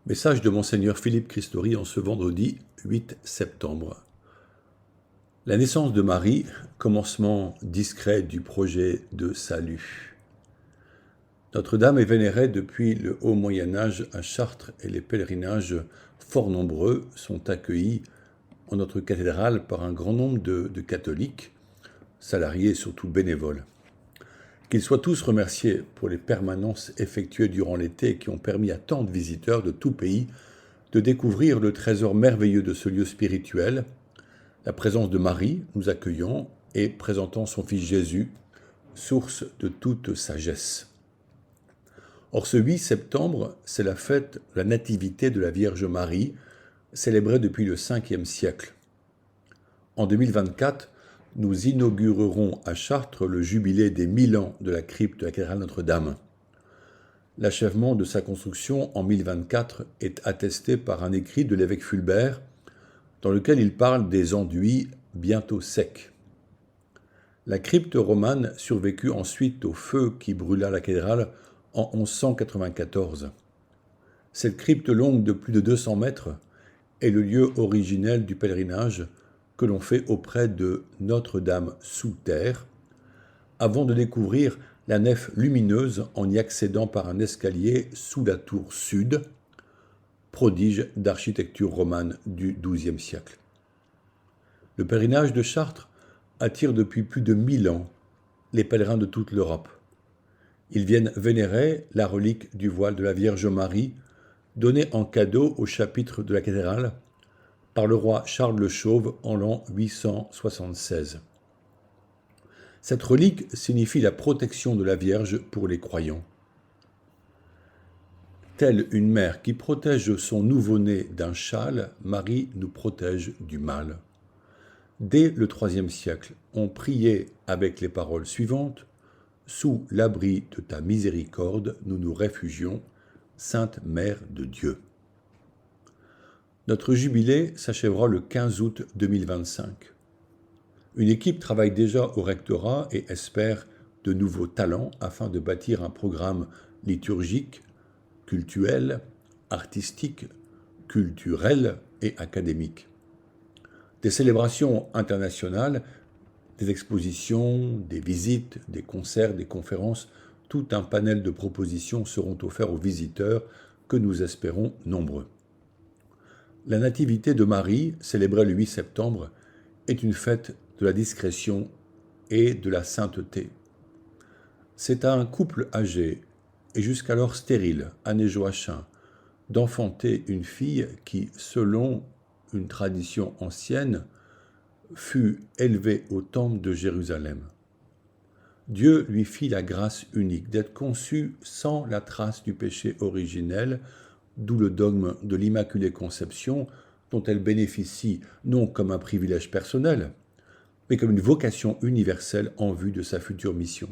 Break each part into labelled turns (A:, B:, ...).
A: Message de Monseigneur Philippe Christori en ce vendredi 8 septembre. La naissance de Marie, commencement discret du projet de salut. Notre-Dame est vénérée depuis le haut Moyen-Âge à Chartres et les pèlerinages fort nombreux sont accueillis en notre cathédrale par un grand nombre de catholiques, salariés et surtout bénévoles. Qu'ils soient tous remerciés pour les permanences effectuées durant l'été qui ont permis à tant de visiteurs de tout pays de découvrir le trésor merveilleux de ce lieu spirituel, la présence de Marie, nous accueillant et présentant son Fils Jésus, source de toute sagesse. Or ce 8 septembre, c'est la fête de la Nativité de la Vierge Marie, célébrée depuis le 5e siècle. En 2024, nous inaugurerons à Chartres le jubilé des 1000 ans de la crypte de la cathédrale Notre-Dame. L'achèvement de sa construction en 1024 est attesté par un écrit de l'évêque Fulbert, dans lequel il parle des enduits bientôt secs. La crypte romane survécut ensuite au feu qui brûla la cathédrale en 1194. Cette crypte longue de plus de 200 mètres est le lieu originel du pèlerinage que l'on fait auprès de Notre-Dame sous terre, avant de découvrir la nef lumineuse en y accédant par un escalier sous la tour sud, prodige d'architecture romane du XIIe siècle. Le pèlerinage de Chartres attire depuis plus de 1000 ans les pèlerins de toute l'Europe. Ils viennent vénérer la relique du voile de la Vierge Marie, donnée en cadeau au chapitre de la cathédrale par le roi Charles le Chauve en l'an 876. Cette relique signifie la protection de la Vierge pour les croyants. Telle une mère qui protège son nouveau-né d'un châle, Marie nous protège du mal. Dès le IIIe siècle, on priait avec les paroles suivantes : « Sous l'abri de ta miséricorde, nous nous réfugions, Sainte Mère de Dieu ». Notre jubilé s'achèvera le 15 août 2025. Une équipe travaille déjà au rectorat et espère de nouveaux talents afin de bâtir un programme liturgique, cultuel, artistique, culturel et académique. Des célébrations internationales, des expositions, des visites, des concerts, des conférences, tout un panel de propositions seront offerts aux visiteurs que nous espérons nombreux. La Nativité de Marie, célébrée le 8 septembre, est une fête de la discrétion et de la sainteté. C'est à un couple âgé et jusqu'alors stérile, Anne et Joachim, d'enfanter une fille qui, selon une tradition ancienne, fut élevée au temple de Jérusalem. Dieu lui fit la grâce unique d'être conçue sans la trace du péché originel, d'où le dogme de l'Immaculée Conception, dont elle bénéficie non comme un privilège personnel, mais comme une vocation universelle en vue de sa future mission.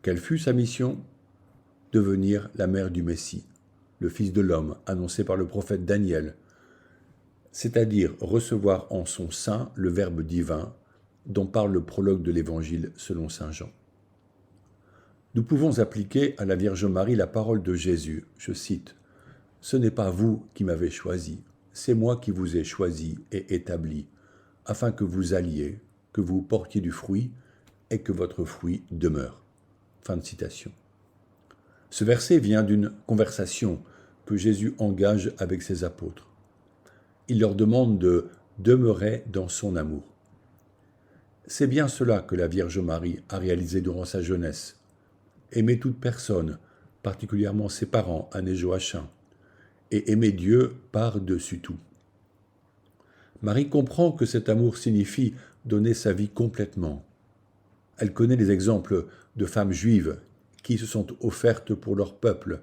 A: Quelle fut sa mission ? Devenir la mère du Messie, le Fils de l'homme, annoncé par le prophète Daniel, c'est-à-dire recevoir en son sein le Verbe divin, dont parle le prologue de l'Évangile selon saint Jean. Nous pouvons appliquer à la Vierge Marie la parole de Jésus, je cite : « Ce n'est pas vous qui m'avez choisi, c'est moi qui vous ai choisi et établi, afin que vous alliez, que vous portiez du fruit et que votre fruit demeure. » Fin de citation. Ce verset vient d'une conversation que Jésus engage avec ses apôtres. Il leur demande de demeurer dans son amour. C'est bien cela que la Vierge Marie a réalisé durant sa jeunesse. Aimer toute personne, particulièrement ses parents, Anne et Joachim, et aimer Dieu par-dessus tout. Marie comprend que cet amour signifie donner sa vie complètement. Elle connaît les exemples de femmes juives qui se sont offertes pour leur peuple.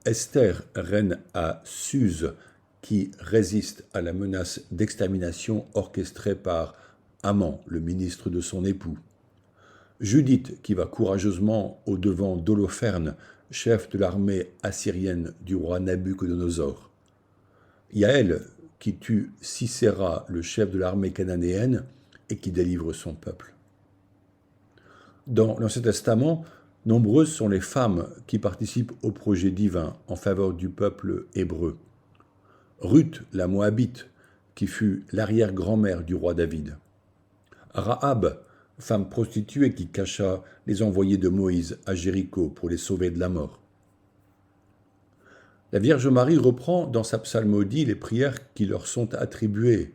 A: Esther, reine à Suse, qui résiste à la menace d'extermination orchestrée par Haman, le ministre de son époux. Judith, qui va courageusement au-devant d'Holoferne, chef de l'armée assyrienne du roi Nabuchodonosor. Yaël, qui tue Sisera, le chef de l'armée cananéenne, et qui délivre son peuple. Dans l'Ancien Testament, Nombreuses sont les femmes qui participent au projet divin en faveur du peuple hébreu. Ruth, la Moabite, qui fut l'arrière-grand-mère du roi David. Rahab, femme prostituée qui cacha les envoyés de Moïse à Jéricho pour les sauver de la mort. La Vierge Marie reprend dans sa psalmodie les prières qui leur sont attribuées.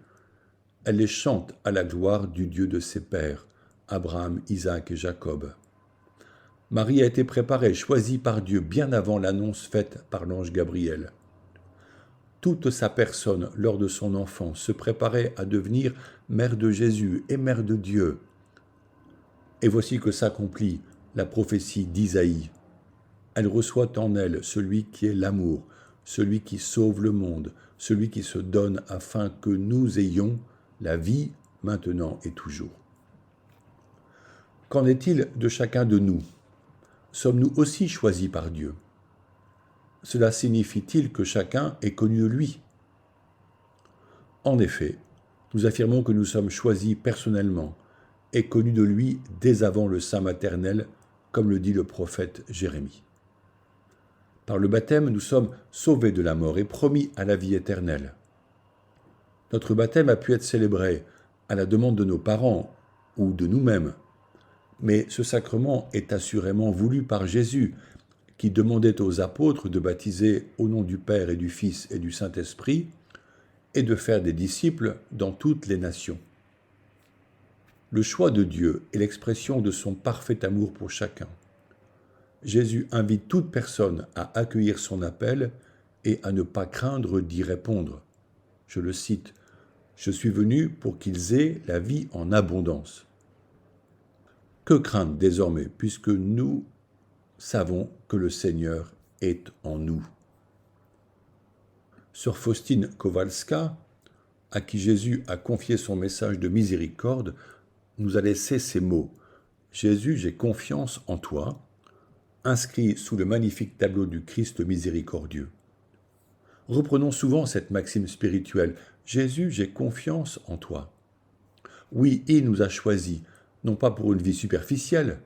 A: Elle les chante à la gloire du Dieu de ses pères, Abraham, Isaac et Jacob. Marie a été préparée, choisie par Dieu bien avant l'annonce faite par l'ange Gabriel. Toute sa personne, lors de son enfance, se préparait à devenir mère de Jésus et mère de Dieu. Et voici que s'accomplit la prophétie d'Isaïe. Elle reçoit en elle celui qui est l'amour, celui qui sauve le monde, celui qui se donne afin que nous ayons la vie maintenant et toujours. Qu'en est-il de chacun de nous ? Sommes-nous aussi choisis par Dieu ? Cela signifie-t-il que chacun est connu de lui ? En effet, nous affirmons que nous sommes choisis personnellement et connus de lui dès avant le sein maternel, comme le dit le prophète Jérémie. Par le baptême, nous sommes sauvés de la mort et promis à la vie éternelle. Notre baptême a pu être célébré à la demande de nos parents ou de nous-mêmes, mais ce sacrement est assurément voulu par Jésus, qui demandait aux apôtres de baptiser au nom du Père et du Fils et du Saint-Esprit, et de faire des disciples dans toutes les nations. Le choix de Dieu est l'expression de son parfait amour pour chacun. Jésus invite toute personne à accueillir son appel et à ne pas craindre d'y répondre. Je le cite, « Je suis venu pour qu'ils aient la vie en abondance. » Que craindre désormais, puisque nous savons que le Seigneur est en nous. Sœur Faustine Kowalska, à qui Jésus a confié son message de miséricorde, nous a laissé ces mots. « Jésus, j'ai confiance en toi », inscrit sous le magnifique tableau du Christ miséricordieux. Reprenons souvent cette maxime spirituelle. « Jésus, j'ai confiance en toi ». Oui, il nous a choisis, non pas pour une vie superficielle,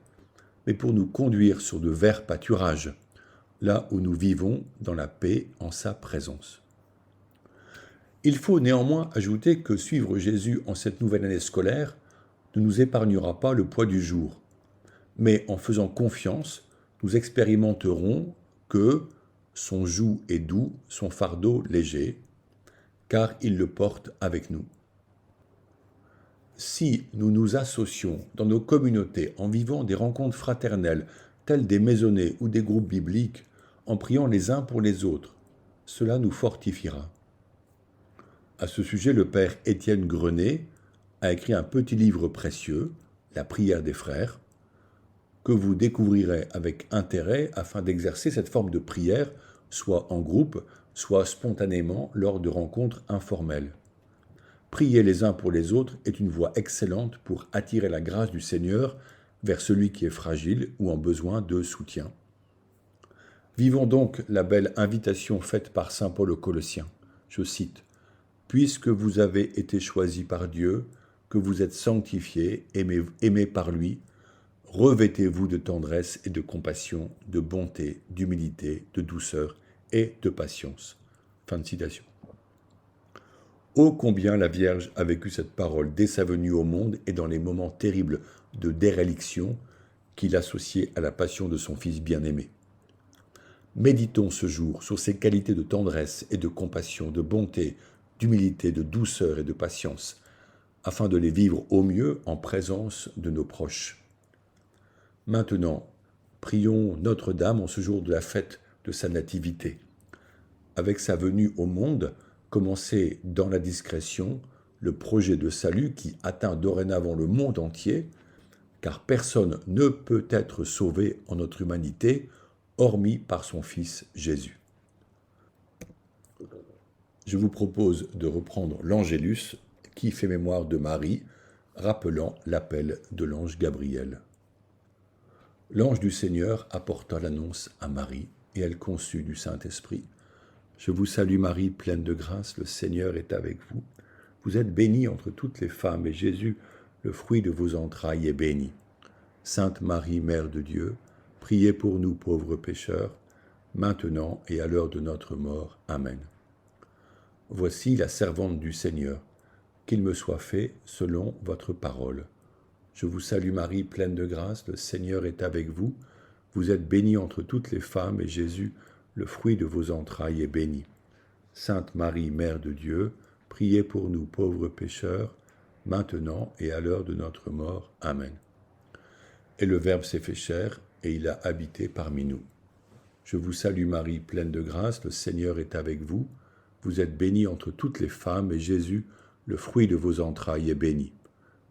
A: mais pour nous conduire sur de verts pâturages, là où nous vivons dans la paix en sa présence. Il faut néanmoins ajouter que suivre Jésus en cette nouvelle année scolaire ne nous épargnera pas le poids du jour, mais en faisant confiance, nous expérimenterons que son joug est doux, son fardeau léger, car il le porte avec nous. Si nous nous associons dans nos communautés en vivant des rencontres fraternelles, telles des maisonnées ou des groupes bibliques, en priant les uns pour les autres, cela nous fortifiera. À ce sujet, le père Étienne Grenet a écrit un petit livre précieux, La prière des frères, que vous découvrirez avec intérêt afin d'exercer cette forme de prière, soit en groupe, soit spontanément lors de rencontres informelles. Prier les uns pour les autres est une voie excellente pour attirer la grâce du Seigneur vers celui qui est fragile ou en besoin de soutien. Vivons donc la belle invitation faite par saint Paul aux Colossiens. Je cite, « Puisque vous avez été choisis par Dieu, que vous êtes sanctifiés, aimés par lui, revêtez-vous de tendresse et de compassion, de bonté, d'humilité, de douceur et de patience. » Fin de citation. Ô combien la Vierge a vécu cette parole dès sa venue au monde et dans les moments terribles de déréliction qu'il associait à la passion de son Fils bien-aimé. Méditons ce jour sur ces qualités de tendresse et de compassion, de bonté, d'humilité, de douceur et de patience, afin de les vivre au mieux en présence de nos proches. Maintenant, prions Notre-Dame en ce jour de la fête de sa nativité. Avec sa venue au monde, commencer dans la discrétion le projet de salut qui atteint dorénavant le monde entier, car personne ne peut être sauvé en notre humanité, hormis par son Fils Jésus. Je vous propose de reprendre l'Angélus qui fait mémoire de Marie, rappelant l'appel de l'ange Gabriel. L'ange du Seigneur apporta l'annonce à Marie, et elle conçut du Saint-Esprit. Je vous salue Marie, pleine de grâce, le Seigneur est avec vous. Vous êtes bénie entre toutes les femmes, et Jésus, le fruit de vos entrailles, est béni. Sainte Marie, Mère de Dieu, priez pour nous pauvres pécheurs, maintenant et à l'heure de notre mort. Amen. Voici la servante du Seigneur, qu'il me soit fait selon votre parole. Je vous salue Marie, pleine de grâce, le Seigneur est avec vous. Vous êtes bénie entre toutes les femmes, et Jésus, le fruit de vos entrailles, est béni. Sainte Marie, Mère de Dieu, priez pour nous pauvres pécheurs, maintenant et à l'heure de notre mort. Amen. Et le Verbe s'est fait chair, et il a habité parmi nous. Je vous salue Marie, pleine de grâce, le Seigneur est avec vous. Vous êtes bénie entre toutes les femmes, et Jésus, le fruit de vos entrailles, est béni.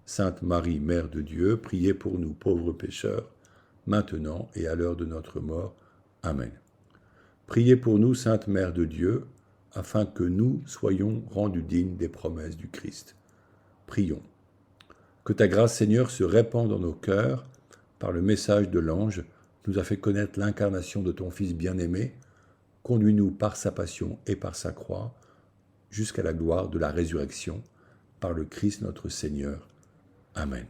A: Sainte Marie, Mère de Dieu, priez pour nous pauvres pécheurs, maintenant et à l'heure de notre mort. Amen. Priez pour nous, Sainte Mère de Dieu, afin que nous soyons rendus dignes des promesses du Christ. Prions. Que ta grâce, Seigneur, se répande dans nos cœurs par le message de l'ange, nous a fait connaître l'incarnation de ton Fils bien-aimé. Conduis-nous par sa passion et par sa croix jusqu'à la gloire de la résurrection, par le Christ notre Seigneur. Amen.